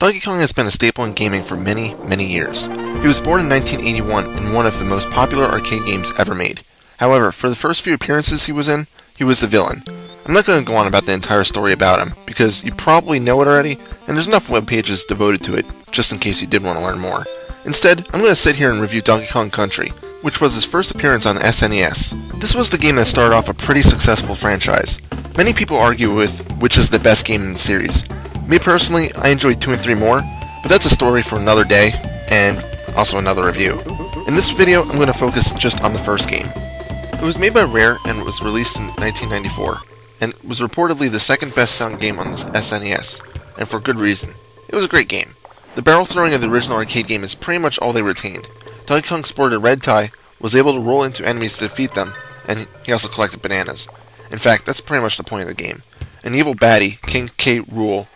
Donkey Kong has been a staple in gaming for many, many years. He was born in 1981 in one of the most popular arcade games ever made. However, for the first few appearances he was in, he was the villain. I'm not going to go on about the entire story about him, because you probably know it already, and there's enough web pages devoted to it, just in case you did want to learn more. Instead, I'm going to sit here and review Donkey Kong Country, which was his first appearance on SNES. This was the game that started off a pretty successful franchise. Many people argue with which is the best game in the series. Me personally, I enjoyed 2 and 3 more, but that's a story for another day, and also another review. In this video, I'm going to focus just on the first game. It was made by Rare and was released in 1994, and was reportedly the second best selling game on the SNES, and for good reason. It was a great game. The barrel throwing of the original arcade game is pretty much all they retained. Donkey Kong sported a red tie, was able to roll into enemies to defeat them, and he also collected bananas. In fact, that's pretty much the point of the game. An evil baddie, King K. Rool,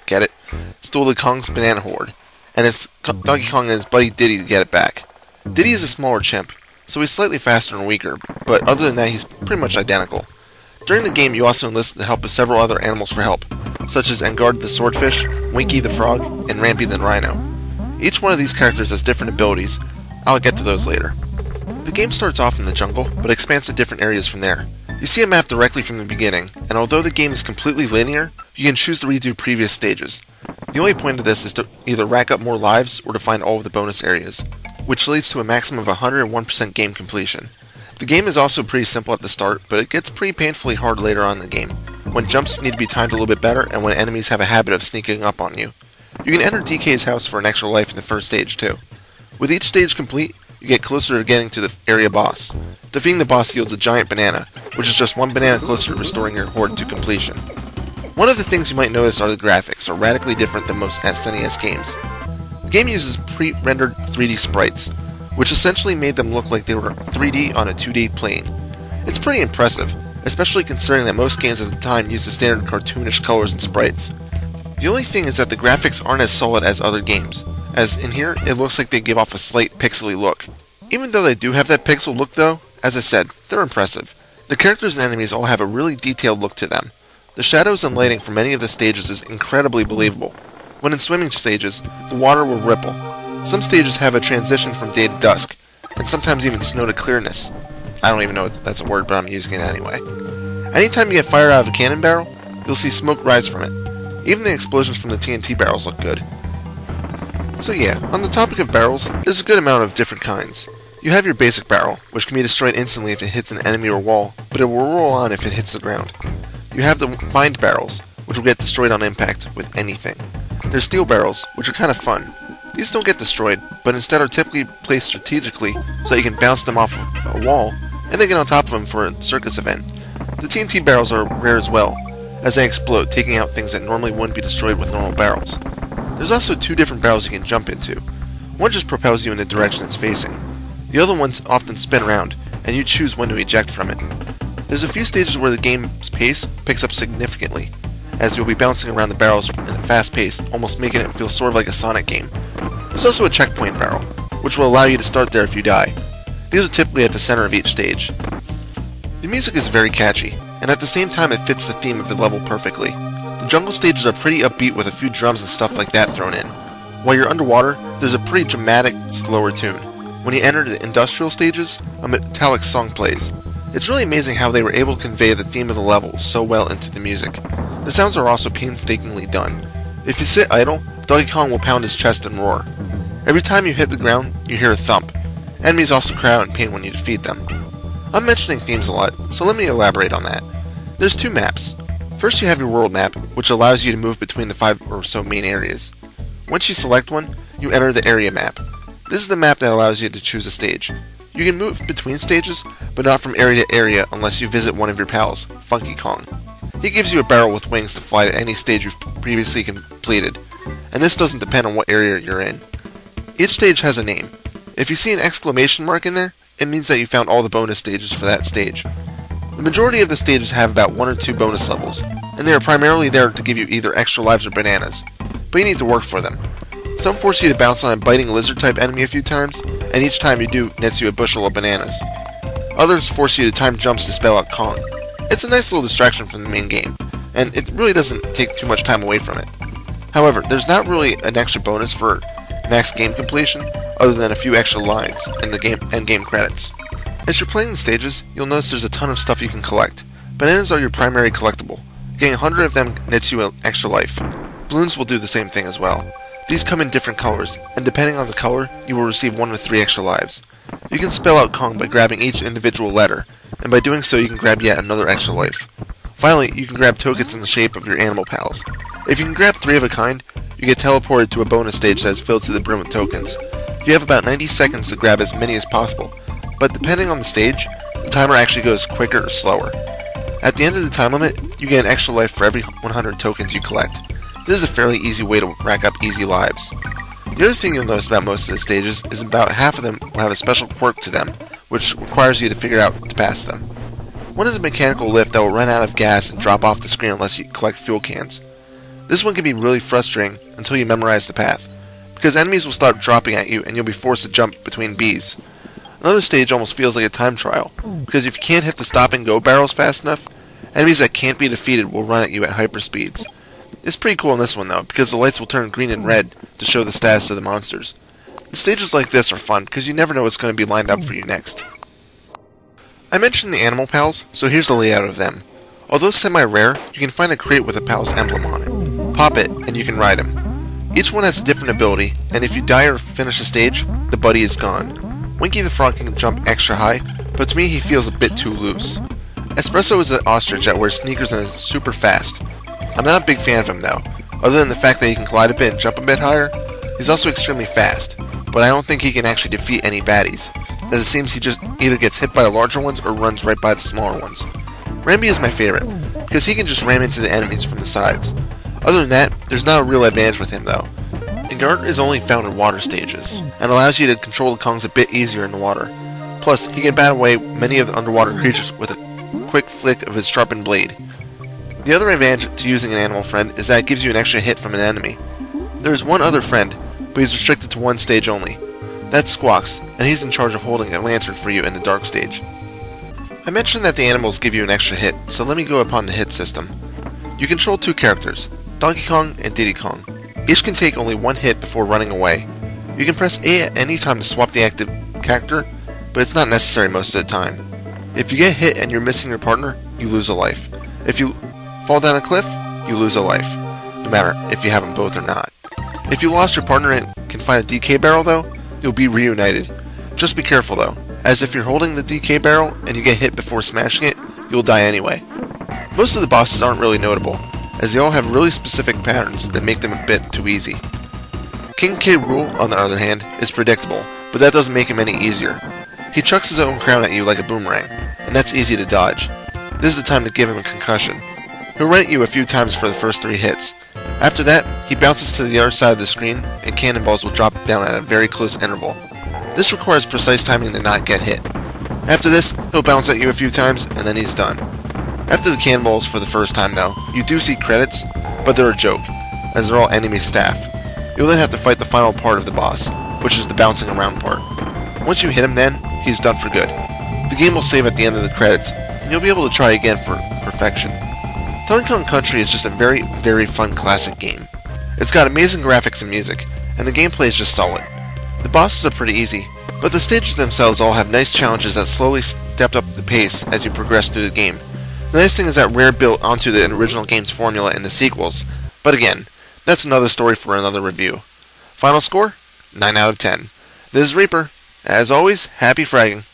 get it, stole the Kong's banana hoard, and it's Donkey Kong and his buddy Diddy to get it back. Diddy is a smaller chimp, so he's slightly faster and weaker, but other than that he's pretty much identical. During the game you also enlist the help of several other animals for help, such as Engard the Swordfish, Winky the Frog, and Rampy the Rhino. Each one of these characters has different abilities. I'll get to those later. The game starts off in the jungle, but expands to different areas from there. You see a map directly from the beginning, and although the game is completely linear, you can choose to redo previous stages. The only point of this is to either rack up more lives or to find all of the bonus areas, which leads to a maximum of 101% game completion. The game is also pretty simple at the start, but it gets pretty painfully hard later on in the game, when jumps need to be timed a little bit better and when enemies have a habit of sneaking up on you. You can enter DK's house for an extra life in the first stage too. With each stage complete, you get closer to getting to the area boss. Defeating the boss yields a giant banana, which is just one banana closer to restoring your hoard to completion. One of the things you might notice are the graphics are radically different than most SNES games. The game uses pre-rendered 3D sprites, which essentially made them look like they were 3D on a 2D plane. It's pretty impressive, especially considering that most games at the time used the standard cartoonish colors and sprites. The only thing is that the graphics aren't as solid as other games, as in here it looks like they give off a slight pixely look. Even though they do have that pixel look though, as I said, they're impressive. The characters and enemies all have a really detailed look to them. The shadows and lighting for many of the stages is incredibly believable. When in swimming stages, the water will ripple. Some stages have a transition from day to dusk, and sometimes even snow to clearness. I don't even know if that's a word, but I'm using it anyway. Anytime you get fired out of a cannon barrel, you'll see smoke rise from it. Even the explosions from the TNT barrels look good. So yeah, on the topic of barrels, there's a good amount of different kinds. You have your basic barrel, which can be destroyed instantly if it hits an enemy or wall, but it will roll on if it hits the ground. You have the vined barrels, which will get destroyed on impact with anything. There's steel barrels, which are kind of fun. These don't get destroyed, but instead are typically placed strategically so that you can bounce them off a wall, and then get on top of them for a circus event. The TNT barrels are rare as well, as they explode, taking out things that normally wouldn't be destroyed with normal barrels. There's also 2 different barrels you can jump into. One just propels you in the direction it's facing. The other ones often spin around, and you choose when to eject from it. There's a few stages where the game's pace picks up significantly, as you'll be bouncing around the barrels in a fast pace, almost making it feel sort of like a Sonic game. There's also a checkpoint barrel, which will allow you to start there if you die. These are typically at the center of each stage. The music is very catchy, and at the same time it fits the theme of the level perfectly. The jungle stages are pretty upbeat with a few drums and stuff like that thrown in. While you're underwater, there's a pretty dramatic, slower tune. When you enter the industrial stages, a metallic song plays. It's really amazing how they were able to convey the theme of the level so well into the music. The sounds are also painstakingly done. If you sit idle, Donkey Kong will pound his chest and roar. Every time you hit the ground, you hear a thump. Enemies also cry out in pain when you defeat them. I'm mentioning themes a lot, so let me elaborate on that. There's 2 maps. First you have your world map, which allows you to move between the 5 or so main areas. Once you select one, you enter the area map. This is the map that allows you to choose a stage. You can move between stages, but not from area to area unless you visit one of your pals, Funky Kong. He gives you a barrel with wings to fly to any stage you've previously completed, and this doesn't depend on what area you're in. Each stage has a name. If you see an exclamation mark in there, it means that you found all the bonus stages for that stage. The majority of the stages have about 1 or 2 bonus levels, and they are primarily there to give you either extra lives or bananas, but you need to work for them. Some force you to bounce on a biting lizard-type enemy a few times, and each time you do, nets you a bushel of bananas. Others force you to time jumps to spell out Kong. It's a nice little distraction from the main game, and it really doesn't take too much time away from it. However, there's not really an extra bonus for max game completion other than a few extra lines in the end game credits. As you're playing the stages, you'll notice there's a ton of stuff you can collect. Bananas are your primary collectible. Getting 100 of them nets you an extra life. Balloons will do the same thing as well. These come in different colors, and depending on the color, you will receive 1 to 3 extra lives. You can spell out Kong by grabbing each individual letter, and by doing so you can grab yet another extra life. Finally, you can grab tokens in the shape of your animal pals. If you can grab 3 of a kind, you get teleported to a bonus stage that is filled to the brim with tokens. You have about 90 seconds to grab as many as possible, but depending on the stage, the timer actually goes quicker or slower. At the end of the time limit, you get an extra life for every 100 tokens you collect. This is a fairly easy way to rack up easy lives. The other thing you'll notice about most of the stages is about half of them will have a special quirk to them, which requires you to figure out to pass them. One is a mechanical lift that will run out of gas and drop off the screen unless you collect fuel cans. This one can be really frustrating until you memorize the path, because enemies will start dropping at you and you'll be forced to jump between bees. Another stage almost feels like a time trial, because if you can't hit the stop and go barrels fast enough, enemies that can't be defeated will run at you at hyper speeds. It's pretty cool in this one though, because the lights will turn green and red to show the status of the monsters. The stages like this are fun, because you never know what's going to be lined up for you next. I mentioned the animal pals, so here's the layout of them. Although semi-rare, you can find a crate with a pal's emblem on it. Pop it, and you can ride him. Each one has a different ability, and if you die or finish a stage, the buddy is gone. Winky the Frog can jump extra high, but to me he feels a bit too loose. Espresso is an ostrich that wears sneakers and is super fast. I'm not a big fan of him though, other than the fact that he can glide a bit and jump a bit higher. He's also extremely fast, but I don't think he can actually defeat any baddies, as it seems he just either gets hit by the larger ones or runs right by the smaller ones. Rambi is my favorite, because he can just ram into the enemies from the sides. Other than that, there's not a real advantage with him though. Engard is only found in water stages, and allows you to control the Kongs a bit easier in the water. Plus, he can bat away many of the underwater creatures with a quick flick of his sharpened blade. The other advantage to using an animal friend is that it gives you an extra hit from an enemy. There is one other friend, but he's restricted to one stage only. That's Squawks, and he's in charge of holding a lantern for you in the dark stage. I mentioned that the animals give you an extra hit, so let me go upon the hit system. You control 2 characters, Donkey Kong and Diddy Kong. Each can take only 1 hit before running away. You can press A at any time to swap the active character, but it's not necessary most of the time. If you get hit and you're missing your partner, you lose a life. If you fall down a cliff, you lose a life, no matter if you have them both or not. If you lost your partner and can find a DK barrel though, you'll be reunited. Just be careful though, as if you're holding the DK barrel and you get hit before smashing it, you'll die anyway. Most of the bosses aren't really notable, as they all have really specific patterns that make them a bit too easy. King K. Rool, on the other hand, is predictable, but that doesn't make him any easier. He chucks his own crown at you like a boomerang, and that's easy to dodge. This is the time to give him a concussion. He'll run at you a few times for the first 3 hits. After that, he bounces to the other side of the screen, and cannonballs will drop down at a very close interval. This requires precise timing to not get hit. After this, he'll bounce at you a few times, and then he's done. After the cannonballs for the first time though, you do see credits, but they're a joke, as they're all enemy staff. You'll then have to fight the final part of the boss, which is the bouncing around part. Once you hit him then, he's done for good. The game will save at the end of the credits, and you'll be able to try again for perfection. Donkey Kong Country is just a very, very fun classic game. It's got amazing graphics and music, and the gameplay is just solid. The bosses are pretty easy, but the stages themselves all have nice challenges that slowly stepped up the pace as you progress through the game. The nice thing is that Rare built onto the original game's formula in the sequels, but again, that's another story for another review. Final score? 9 out of 10. This is Reaper. As always, happy fragging.